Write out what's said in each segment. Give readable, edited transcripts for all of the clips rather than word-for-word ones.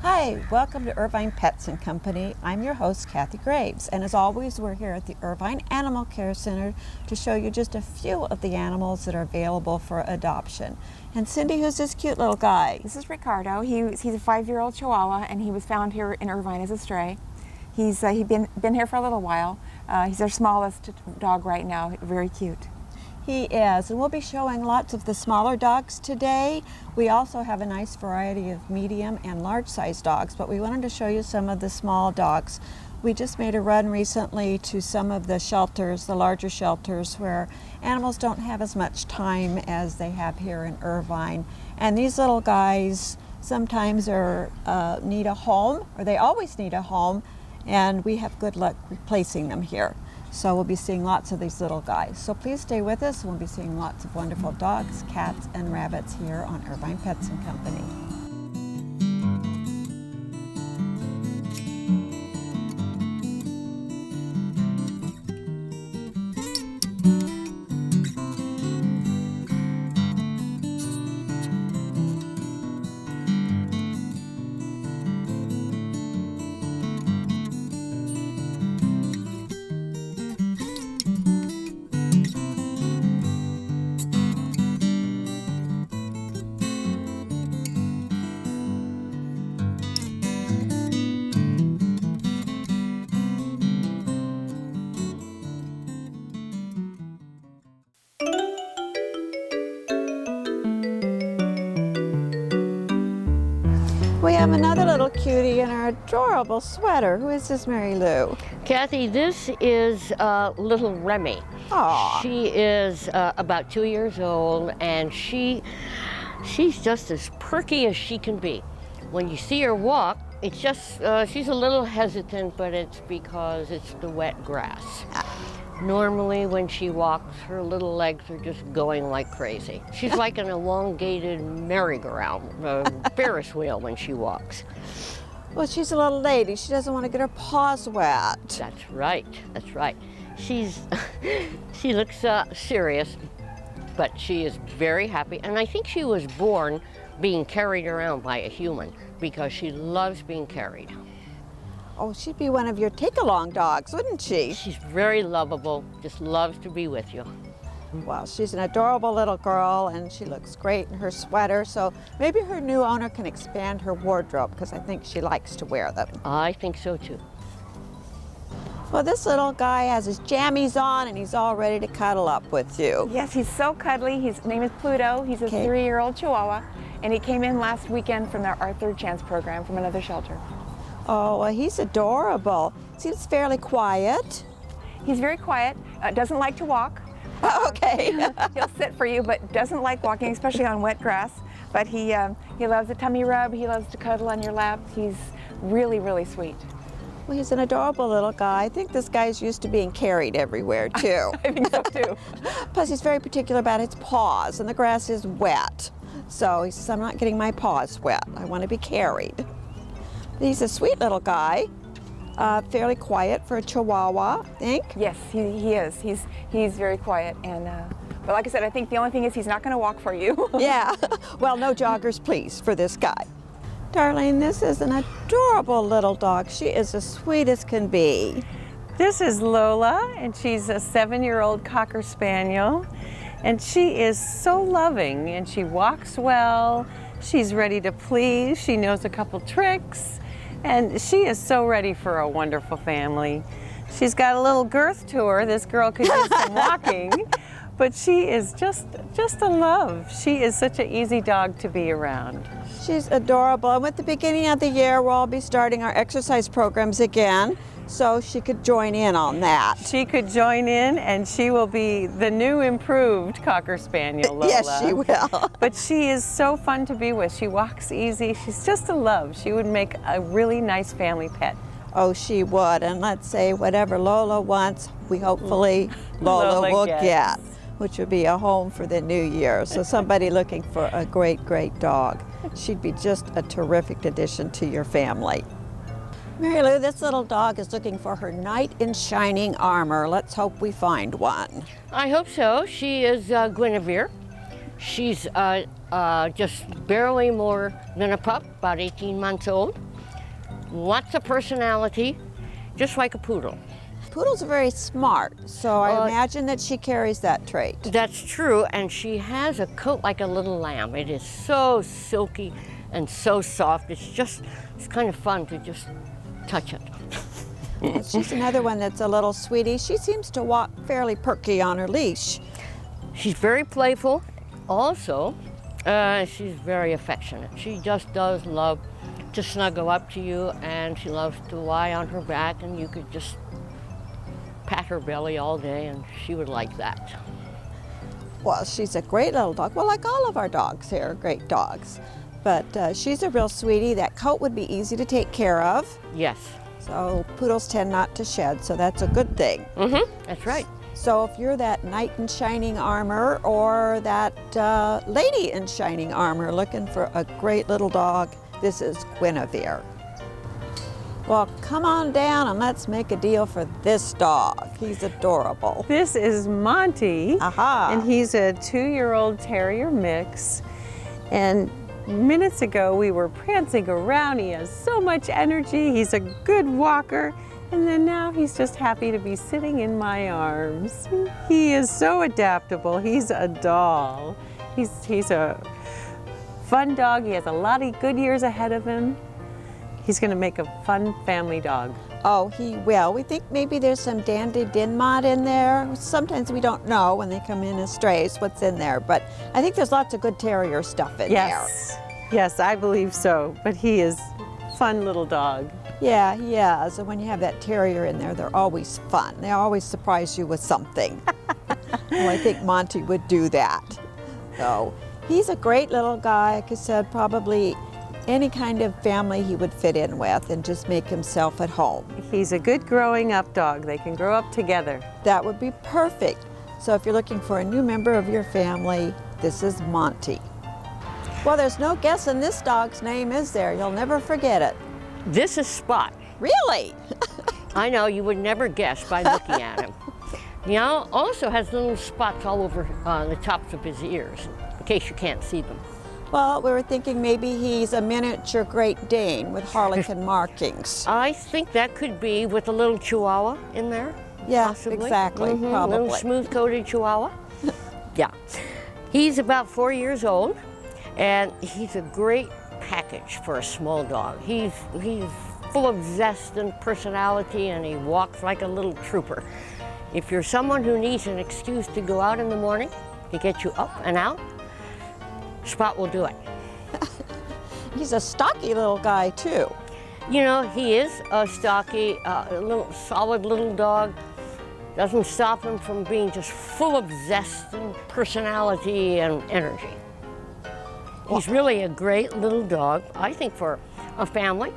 Hi, welcome to Irvine Pets & Company. I'm your host, Kathy Graves, and as always, we're here at the Irvine Animal Care Center to show you just a few of the animals that are available for adoption. And Cindy, who's this cute little guy? This is Ricardo. He's a 5-year-old Chihuahua, and he was found here in Irvine as a stray. He's been here for a little while. He's our smallest dog right now. Very cute. He is, and we'll be showing lots of the smaller dogs today. We also have a nice variety of medium and large size dogs, but we wanted to show you some of the small dogs. We just made a run recently to some of the shelters, the larger shelters, where animals don't have as much time as they have here in Irvine. And these little guys sometimes need a home, or they always need a home, and we have good luck replacing them here. So we'll be seeing lots of these little guys. So please stay with us. We'll be seeing lots of wonderful dogs, cats, and rabbits here on Irvine Pets & Company. We have another little cutie in our adorable sweater. Who is this, Mary Lou? Kathy, this is little Remi. Aww. She is about 2 years old, and she's just as perky as she can be. When you see her walk, it's just, she's a little hesitant, but it's because it's the wet grass. Normally when she walks, her little legs are just going like crazy. She's like an elongated merry-go-round, Ferris wheel when she walks. Well, she's a little lady. She doesn't want to get her paws wet. That's right, that's right. She looks serious, but she is very happy. And I think she was born being carried around by a human because she loves being carried. Oh, she'd be one of your take-along dogs, wouldn't she? She's very lovable, just loves to be with you. Well, she's an adorable little girl, and she looks great in her sweater, so maybe her new owner can expand her wardrobe, because I think she likes to wear them. I think so too. Well, this little guy has his jammies on, and he's all ready to cuddle up with you. Yes, he's so cuddly. His name is Pluto. He's a 3-year-old Chihuahua, and he came in last weekend from our Third Chance program from another shelter. Oh, well, he's adorable. Seems fairly quiet. He's very quiet, doesn't like to walk. Okay. He'll sit for you, but doesn't like walking, especially on wet grass. But he loves a tummy rub. He loves to cuddle on your lap. He's really, really sweet. Well, he's an adorable little guy. I think this guy's used to being carried everywhere, too. I think so, too. Plus, he's very particular about his paws, and the grass is wet. So he says, I'm not getting my paws wet. I want to be carried. He's a sweet little guy, fairly quiet for a Chihuahua, I think. Yes, he is. He's very quiet, and but like I said, I think the only thing is he's not going to walk for you. Yeah. Well, no joggers, please, for this guy. Darlene, this is an adorable little dog. She is as sweet as can be. This is Lola, and she's a 7-year-old Cocker Spaniel, and she is so loving, and she walks well. She's ready to please. She knows a couple tricks. And she is so ready for a wonderful family. She's got a little girth to her. This girl could use some walking, but she is just a love. She is such an easy dog to be around. She's adorable. And with the beginning of the year, we'll all be starting our exercise programs again, so she could join in on that. She could join in, and she will be the new improved Cocker Spaniel, Lola. Yes, she will. But she is so fun to be with. She walks easy. She's just a love. She would make a really nice family pet. Oh, she would. And let's say whatever Lola wants, we hopefully Lola will get, which would be a home for the new year. So somebody looking for a great, great dog. She'd be just a terrific addition to your family. Mary Lou, this little dog is looking for her knight in shining armor. Let's hope we find one. I hope so. She is Guinevere. She's just barely more than a pup, about 18 months old. lots of personality, just like a poodle. Poodles are very smart, so I imagine that she carries that trait. That's true, and she has a coat like a little lamb. It is so silky and so soft. It's kind of fun to just touch it. She's another one that's a little sweetie. She seems to walk fairly perky on her leash. She's very playful. Also, she's very affectionate. She just does love to snuggle up to you, and she loves to lie on her back, and you could just pat her belly all day, and she would like that. Well, she's a great little dog. Well, like all of our dogs here are great dogs. But she's a real sweetie. That coat would be easy to take care of. Yes. So poodles tend not to shed, so that's a good thing. That's right. So if you're that knight in shining armor or that lady in shining armor looking for a great little dog, this is Guinevere. Well, come on down and let's make a deal for this dog. He's adorable. This is Monty, Aha. and he's a 2-year-old terrier mix. And minutes ago we were prancing around. He has so much energy. He's a good walker. And then now he's just happy to be sitting in my arms. He is so adaptable. He's a doll. He's a fun dog. He has a lot of good years ahead of him. He's going to make a fun family dog. Oh, he will. We think maybe there's some Dandy Dinmont in there. Sometimes we don't know when they come in as strays what's in there, but I think there's lots of good terrier stuff in there. Yes, I believe so. But he is a fun little dog. Yeah, he is. And when you have that terrier in there, they're always fun. They always surprise you with something. Well, I think Monty would do that. So he's a great little guy. Like I said, probably any kind of family he would fit in with and just make himself at home. He's a good growing up dog. They can grow up together. That would be perfect. So if you're looking for a new member of your family, this is Monty. Well, there's no guessing this dog's name, is there? You'll never forget it. This is Spot. Really? I know, you would never guess by looking at him. He also has little spots all over the tops of his ears, in case you can't see them. Well, we were thinking maybe he's a miniature Great Dane with harlequin markings. I think that could be with a little Chihuahua in there. Yeah, possibly. exactly, A probably. little smooth-coated Chihuahua. Yeah. He's about 4 years old, and he's a great package for a small dog. He's full of zest and personality, and he walks like a little trooper. If you're someone who needs an excuse to go out in the morning to get you up and out, Spot will do it. He's a stocky little guy, too. You know, he is a stocky, little solid little dog. Doesn't stop him from being just full of zest and personality and energy. He's really a great little dog, I think, for a family.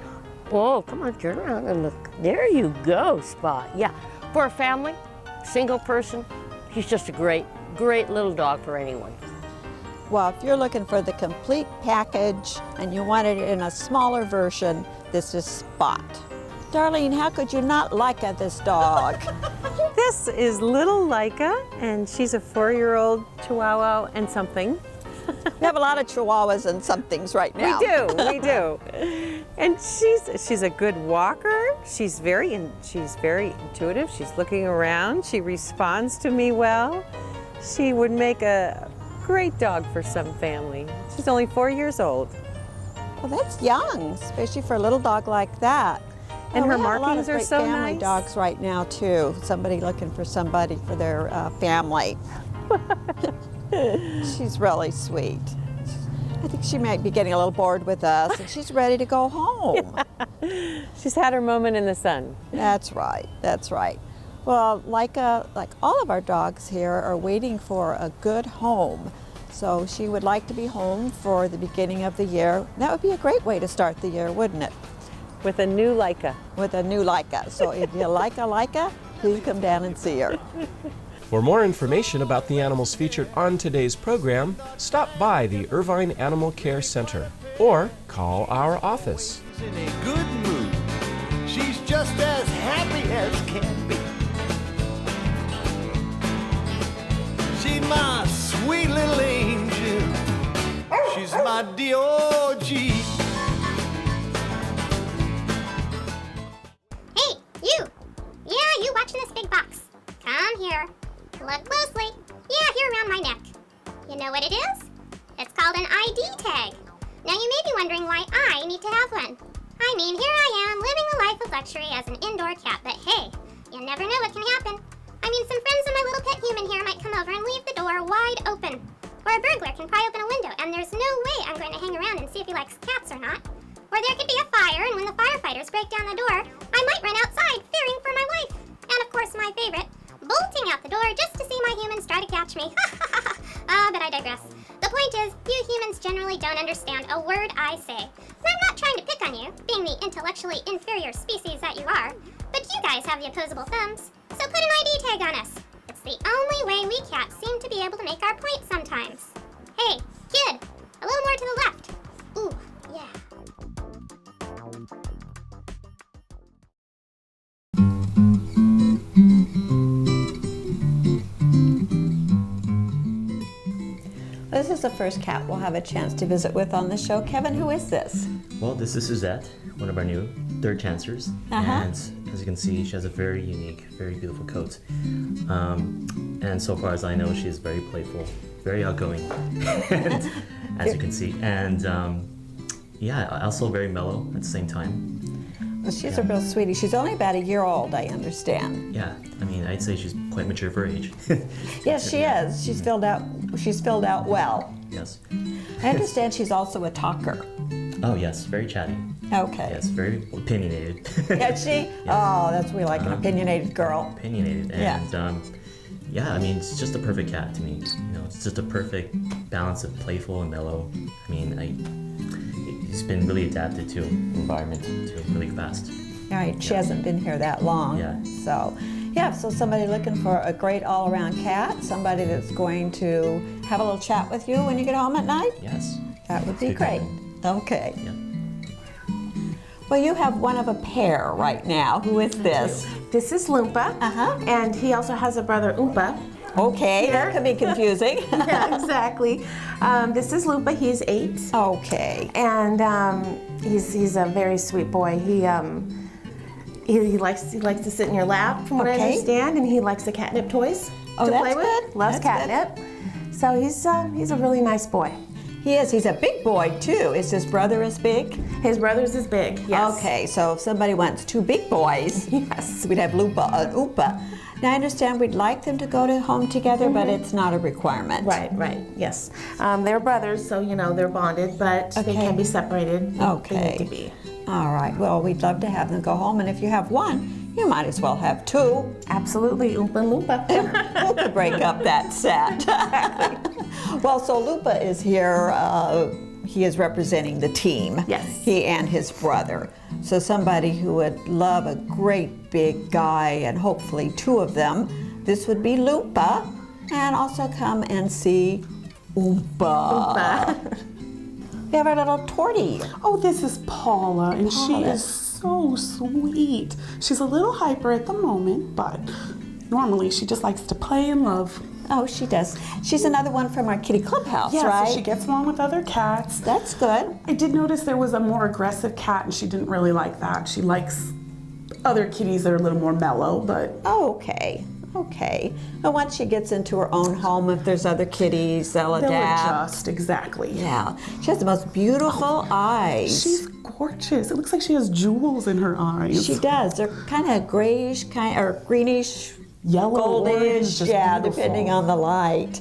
Whoa, come on, turn around and look. There you go, Spot. Yeah, for a family, single person, he's just a great, great little dog for anyone. Well, if you're looking for the complete package and you wanted it in a smaller version, this is Spot. Darlene, how could you not like this dog? This is little Leica, and she's a 4-year-old Chihuahua and something. We have a lot of Chihuahuas and somethings right now. We do. And she's a good walker. She's very intuitive. She's looking around. She responds to me well. She would make a great dog for some family. She's only 4 years old. Well, that's young, especially for a little dog like that. And Well, her we have a lot of markings are great so family nice. dogs right now too. Somebody looking for somebody for their family. She's really sweet. I think she might be getting a little bored with us, and she's ready to go home. She's had her moment in the sun. That's right. That's right. Well, like all of our dogs here are waiting for a good home. So she would like to be home for the beginning of the year. That would be a great way to start the year, wouldn't it? With a new Leica. With a new Leica. So if you like a Leica, please come down and see her. For more information about the animals featured on today's program, stop by the Irvine Animal Care Center or call our office. In a good mood, she's just as happy as can be. She's my sweet little angel. She's my D.O.G. what it is? It's called an ID tag. Now you may be wondering why I need to have one. I mean, here I am, living a life of luxury as an indoor cat, but hey, you never know what can happen. I mean, some friends of my little pet human here might come over and leave the door wide open. Or a burglar can pry open a window, and there's no way I'm going to hang around and see if he likes cats or not. Or there could be a fire, and when the firefighters break down the door, I might run outside, fearing for my life. And of course, my favorite, bolting out the door just to see my humans try to catch me. But I digress. The point is, you humans generally don't understand a word I say. And I'm not trying to pick on you, being the intellectually inferior species that you are, but you guys have the opposable thumbs. So put an ID tag on us. It's the only way we cats seem to be able to make our point sometimes. Hey, kid, a little more to the left. Ooh, yeah. This is the first cat we'll have a chance to visit with on the show. Kevin, who is this? Well, this is Suzette, one of our new third chancers. And as you can see, she has a very unique, very beautiful coat. And so far as I know, she's very playful, very outgoing, as you can see. And yeah, also very mellow at the same time. Well, she's a real sweetie. She's only about a year old, I understand. Yeah, I mean, I'd say she's quite mature for her age. Yes, she is. She's filled out well. Yes. I understand she's also a talker. Oh yes, very chatty. Okay. Yes, very opinionated. Is she? Yes. Oh, that's we like an opinionated girl. Opinionated. And yeah, I mean, it's just a perfect cat to me. You know, it's just a perfect balance of playful and mellow. I mean, he's been really adapted to environment too, really fast. Right, she hasn't been here that long. Yeah. So somebody looking for a great all-around cat, somebody that's going to have a little chat with you when you get home at night? Yes. That would be Good great. company. Okay. Yeah. Well, you have one of a pair right now. Who is this? This is Loompa, and he also has a brother, Oompa. Okay, that could be confusing. Yeah, exactly. This is Loompa. He's 8. Okay. And he's a very sweet boy. He likes to sit in your lap, from what I understand, and he likes the catnip toys to play with. Good. Loves catnip. Good. So he's a really nice boy. He is. He's a big boy too. Is his brother as big? His brother's as big. Yes. Okay, so if somebody wants 2 big boys, yes, we'd have Loompa and Oompa. Now I understand we'd like them to go to home together, but it's not a requirement. Right, yes. They're brothers, so they're bonded, but they can be separated. Okay. They need to be. All right, well, we'd love to have them go home, and if you have one, you might as well have 2. Absolutely, Oompa and Loompa. Who could break up that set? Well, so Loompa is here. He is representing the team. Yes. He and his brother. So somebody who would love a great big guy, and hopefully 2 of them, this would be Loompa, and also come and see Oompa. We have our little tortie. Oh, this is Paula, and she is so sweet. She's a little hyper at the moment, but normally she just likes to play and love. Oh, she does. She's another one from our kitty clubhouse, yeah, right? So she gets along with other cats. That's good. I did notice there was a more aggressive cat, and she didn't really like that. She likes other kitties that are a little more mellow, but... Oh, okay. But once she gets into her own home, if there's other kitties, they'll adapt. Adjust, exactly. Yeah. She has the most beautiful eyes. She's gorgeous. It looks like she has jewels in her eyes. She does. They're kind of grayish, or greenish, yellow, goldish, orange, depending on the light.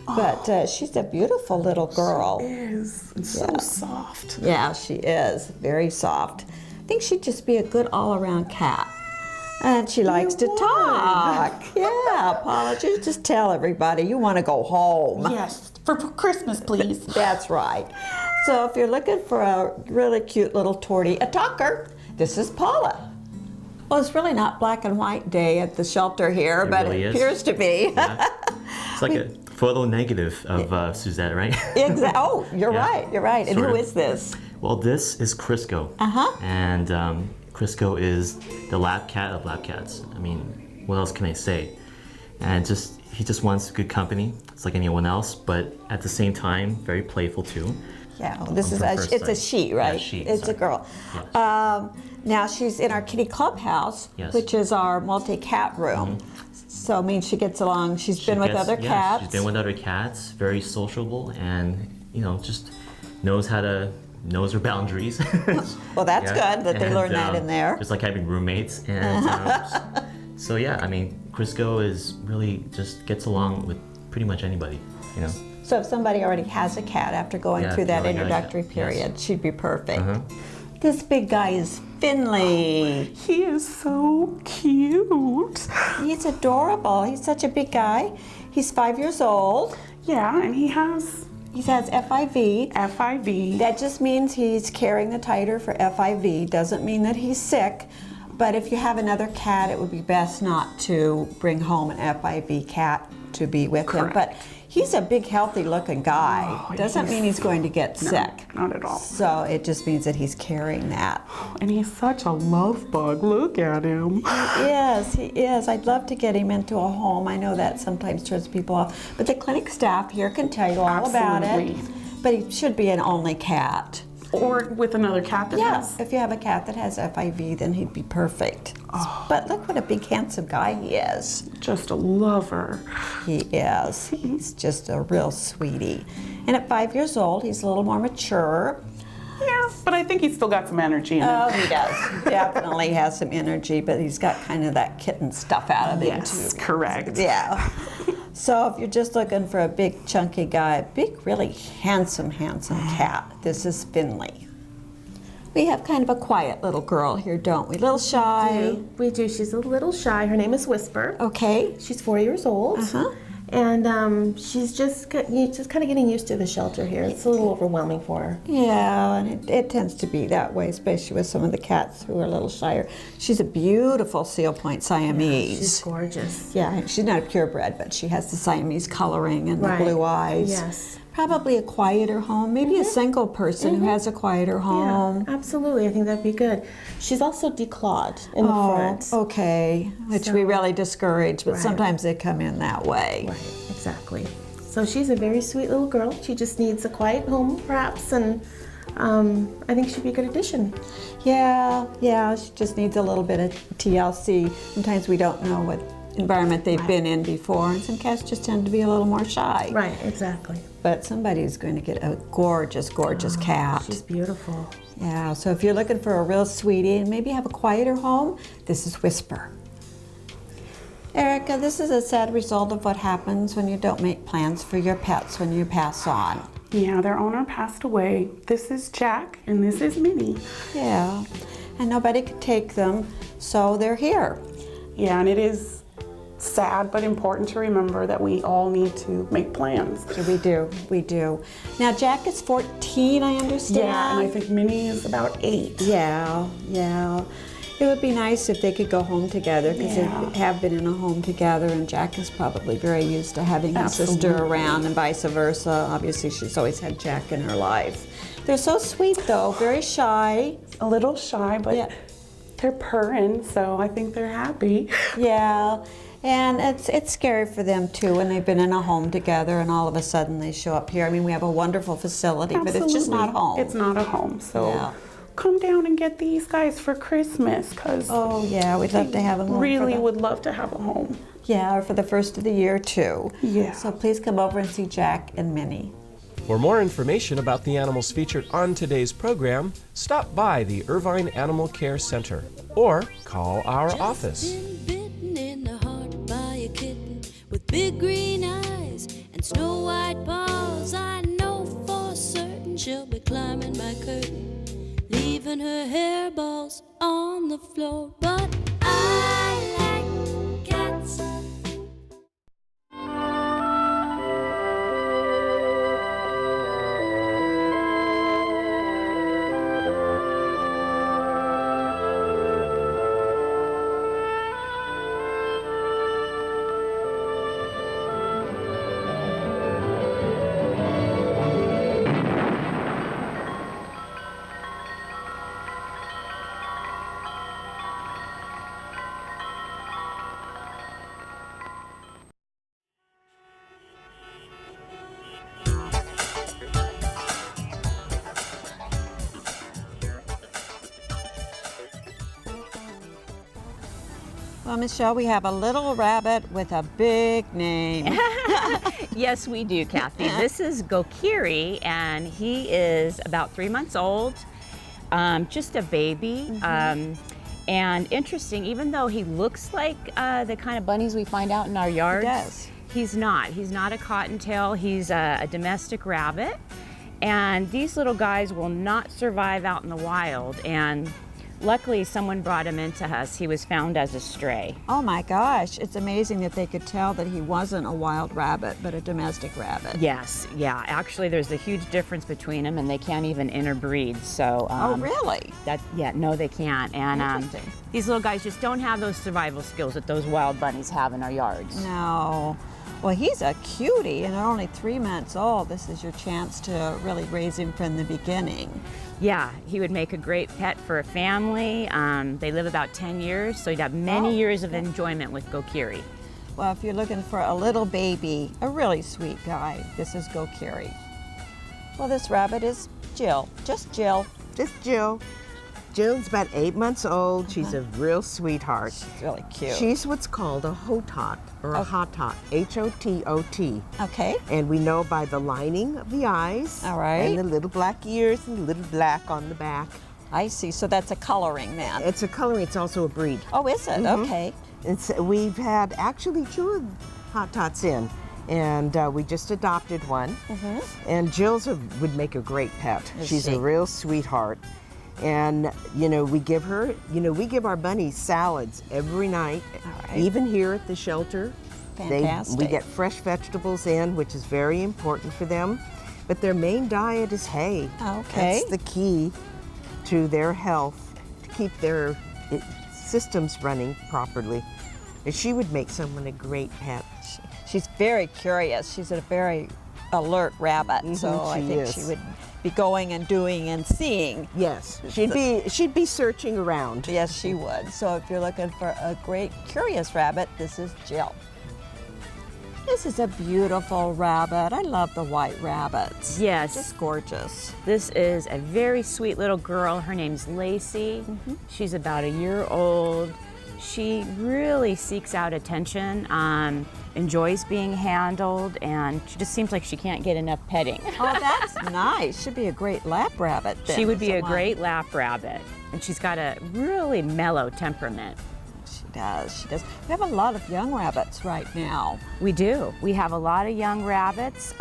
But she's a beautiful little girl. She is. And so soft. Yeah, she is. Very soft. I think she'd just be a good all-around cat. And she likes to talk. Yeah, Paula, just tell everybody you want to go home. Yes, for Christmas, please. That's right. So if you're looking for a really cute little tortie, a talker, this is Paula. Well, it's really not black and white day at the shelter here, but really it is. appears to be. Yeah. It's like a photo negative of Suzette, right? Exactly. Oh, you're right. You're right. And Sort who of. is this? Well, this is Crisco. And Crisco is the lab cat of lab cats. I mean, what else can I say? And he just wants good company. It's like anyone else, but at the same time, very playful too. Yeah, well, it's a she, right? Yeah, she. It's a girl. Yes. Now she's in our kitty clubhouse, Yes. which is our multi-cat room. So it means she gets along. She's been with other Yeah, cats. she's been with other cats, very sociable, and just knows her boundaries. Well, that's Yeah, good that they and, learn that in there. Just like having roommates. And so yeah, I mean, Crisco is really just gets along with pretty much anybody, So if somebody already has a cat after going Yeah, through if you that already got a cat, introductory period, yes. she'd be perfect. Uh-huh. This big guy is Finley. He is so cute. He's adorable. He's such a big guy. He's 5 years old. Yeah, and he has He has FIV. FIV. That just means he's carrying the titer for FIV. Doesn't mean that he's sick. But if you have another cat, it would be best not to bring home an FIV cat to be with him. But he's a big, healthy-looking guy. Doesn't mean he's going to get sick. Not at all. So it just means that he's carrying that. And he's such a love bug. Look at him. Yes, he is. I'd love to get him into a home. I know that sometimes turns people off. But the clinic staff here can tell you all about it. Absolutely. But he should be an only cat. Or with another cat that has. If you have a cat that has FIV, then he'd be perfect. But look what a big, handsome guy he is. Just a lover. He is. He's just a real sweetie. And at 5 years old, he's a little more mature. Yeah, but I think he's still got some energy in him. Oh, he does. Definitely has some energy, but he's got kind of that kitten stuff out of him, Yes, too. correct. Yeah. So if you're just looking for a big, chunky guy, a big, really handsome cat, this is Finley. We have kind of a quiet little girl here, don't we? A little shy. We do. She's a little shy. Her name is Whisper. Okay. She's 4 years old. Uh-huh. And she's just kind of getting used to the shelter here. It's a little overwhelming for her. Yeah, and it tends to be that way, especially with some of the cats who are a little shyer. She's a beautiful Seal Point Siamese. She's gorgeous. Yeah, she's not a purebred, but she has the Siamese coloring and the blue eyes. Yes. Probably a quieter home, maybe a single person who has a quieter home. Yeah, absolutely. I think that'd be good. She's also declawed in the front. Okay, which we really discourage, but sometimes they come in that way. Right, exactly. So she's a very sweet little girl. She just needs a quiet home, perhaps, and I think she'd be a good addition. Yeah, she just needs a little bit of TLC. Sometimes we don't know what environment they've been in before, and some cats just tend to be a little more shy. Right, exactly. But somebody's going to get a gorgeous, gorgeous cat. She's beautiful. Yeah, so if you're looking for a real sweetie and maybe have a quieter home, this is Whisper. Erica, this is a sad result of what happens when you don't make plans for your pets when you pass on. Yeah, their owner passed away. This is Jack, and this is Minnie. Yeah, and nobody could take them, so they're here. Yeah, and it is sad but important to remember that we all need to make plans. We do. Now Jack is 14, I understand. Yeah, and I think Minnie is about 8. Yeah. It would be nice if they could go home together because they have been in a home together, and Jack is probably very used to having his sister around and vice versa. Obviously, she's always had Jack in her life. They're so sweet though, very shy. A little shy, but they're purring, so I think they're happy. Yeah. And it's scary for them too when they've been in a home together and all of a sudden they show up here. I mean, we have a wonderful facility, but it's just not home. It's not a home, so come down and get these guys for Christmas, because we'd love to have them home. Really would love to have a home. Yeah, or for the first of the year too. Yeah. So please come over and see Jack and Minnie. For more information about the animals featured on today's program, stop by the Irvine Animal Care Center or call our office. With big green eyes and snow white paws, I know for certain she'll be climbing my curtain, leaving her hairballs on the floor. But I like cats. Well, Michelle, we have a little rabbit with a big name. Yes, we do, Kathy. This is Gokiri, and he is about 3 months old, just a baby. And interesting, even though he looks like the kind of bunnies we find out in our yards, He does. he's not. He's not a cottontail. He's a domestic rabbit. And these little guys will not survive out in the wild. And luckily, someone brought him into us. He was found as a stray. Oh my gosh, it's amazing that they could tell that he wasn't a wild rabbit, but a domestic rabbit. Yes, yeah. Actually, there's a huge difference between them, and they can't even interbreed. So. Oh, really? No, they can't. And Interesting. these little guys just don't have those survival skills that those wild bunnies have in our yards. No. Well, he's a cutie, and they're only 3 months old. This is your chance to really raise him from the beginning. Yeah, he would make a great pet for a family. They live about 10 years, so you'd have many years of enjoyment with Gokiri. Well, if you're looking for a little baby, a really sweet guy, this is Gokiri. Well, this rabbit is Jill, just Jill. Just Jill. Jill's about 8 months old. She's a real sweetheart. She's really cute. She's what's called a hotot, or a hotot, H-O-T-O-T. Okay. And we know by the lining of the eyes. All right. And the little black ears and the little black on the back. I see, so that's a coloring then. It's a coloring, it's also a breed. Oh, is it? Okay. We've had actually 2 hotots in. And we just adopted one. And Jill's would make a great pet. She's a real sweetheart. And, we give her, we give our bunnies salads every night, even here at the shelter. Fantastic. We get fresh vegetables in, which is very important for them. But their main diet is hay. Okay. That's the key to their health, to keep their systems running properly. And she would make someone a great pet. She's very curious. She's a very alert rabbit, so I think she would be going and doing and seeing. Yes, she'd be searching around. Yes, she would. So if you're looking for a great curious rabbit, this is Jill. This is a beautiful rabbit. I love the white rabbits. Yes. Just gorgeous. This is a very sweet little girl. Her name's Lacey. She's about a year old. She really seeks out attention, enjoys being handled, and she just seems like she can't get enough petting. Oh, that's nice. She'd be a great lap rabbit then. She would be a great lap rabbit, and she's got a really mellow temperament. She does. We have a lot of young rabbits right now. We do. We have a lot of young rabbits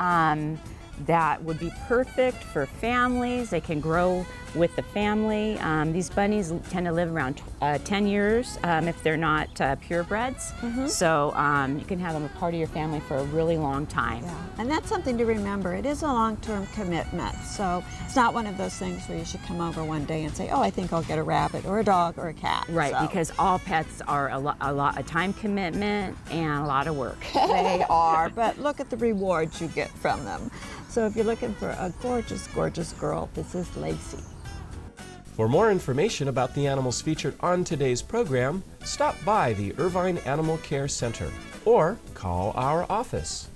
that would be perfect for families. They can grow with the family. These bunnies tend to live around 10 years if they're not purebreds. So you can have them a part of your family for a really long time. Yeah. And that's something to remember. It is a long-term commitment. So it's not one of those things where you should come over one day and say, oh, I think I'll get a rabbit or a dog or a cat. Right, So because all pets are a time commitment and a lot of work. they are, but look at the rewards you get from them. So if you're looking for a gorgeous, gorgeous girl, this is Lacey. For more information about the animals featured on today's program, stop by the Irvine Animal Care Center or call our office.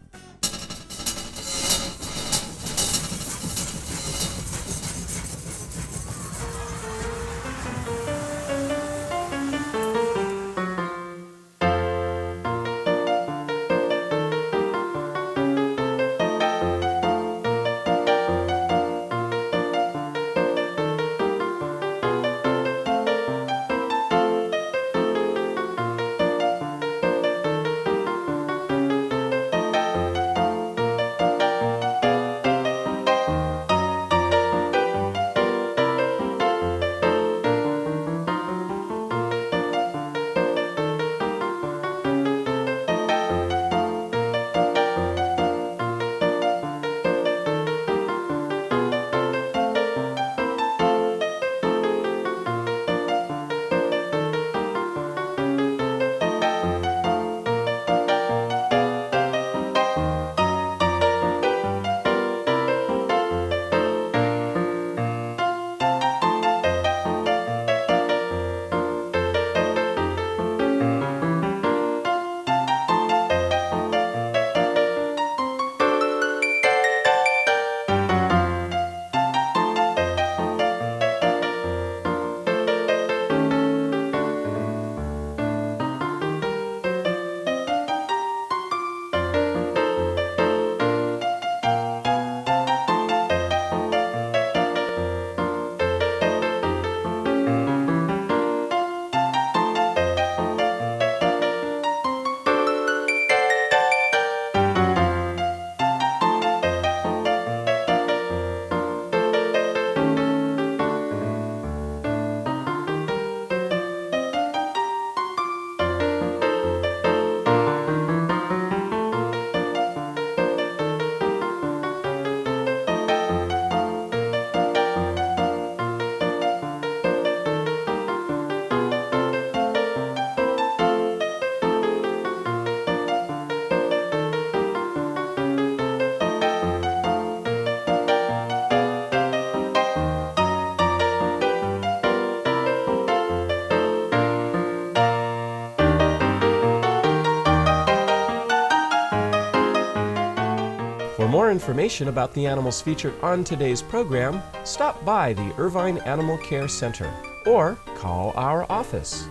more information about the animals featured on today's program, stop by the Irvine Animal Care Center or call our office.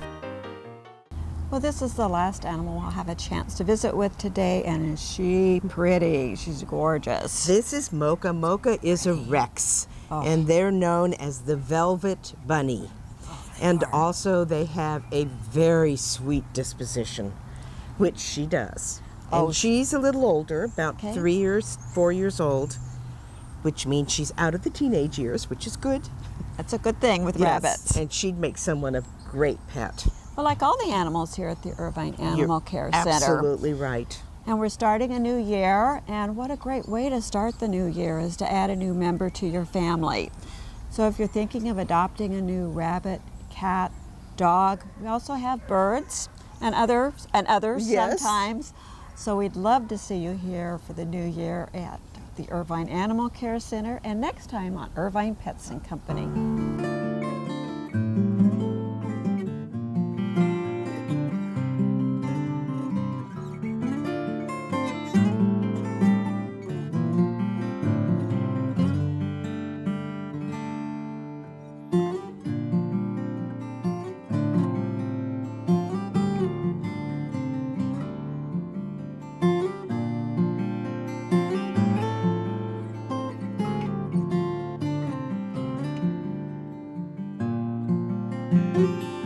Well, this is the last animal we'll have a chance to visit with today, and is she pretty? She's gorgeous. This is Mocha. Mocha is a Rex, and they're known as the Velvet Bunny. And also they have a very sweet disposition, which she does. And she's a little older, about 4 years old, which means she's out of the teenage years, which is good. That's a good thing with rabbits. And she'd make someone a great pet. Well, like all the animals here at the Irvine Animal Care Center. Absolutely right. And we're starting a new year, and what a great way to start the new year is to add a new member to your family. So if you're thinking of adopting a new rabbit, cat, dog, we also have birds and others sometimes. So we'd love to see you here for the new year at the Irvine Animal Care Center and next time on Irvine Pets Company. Thank you.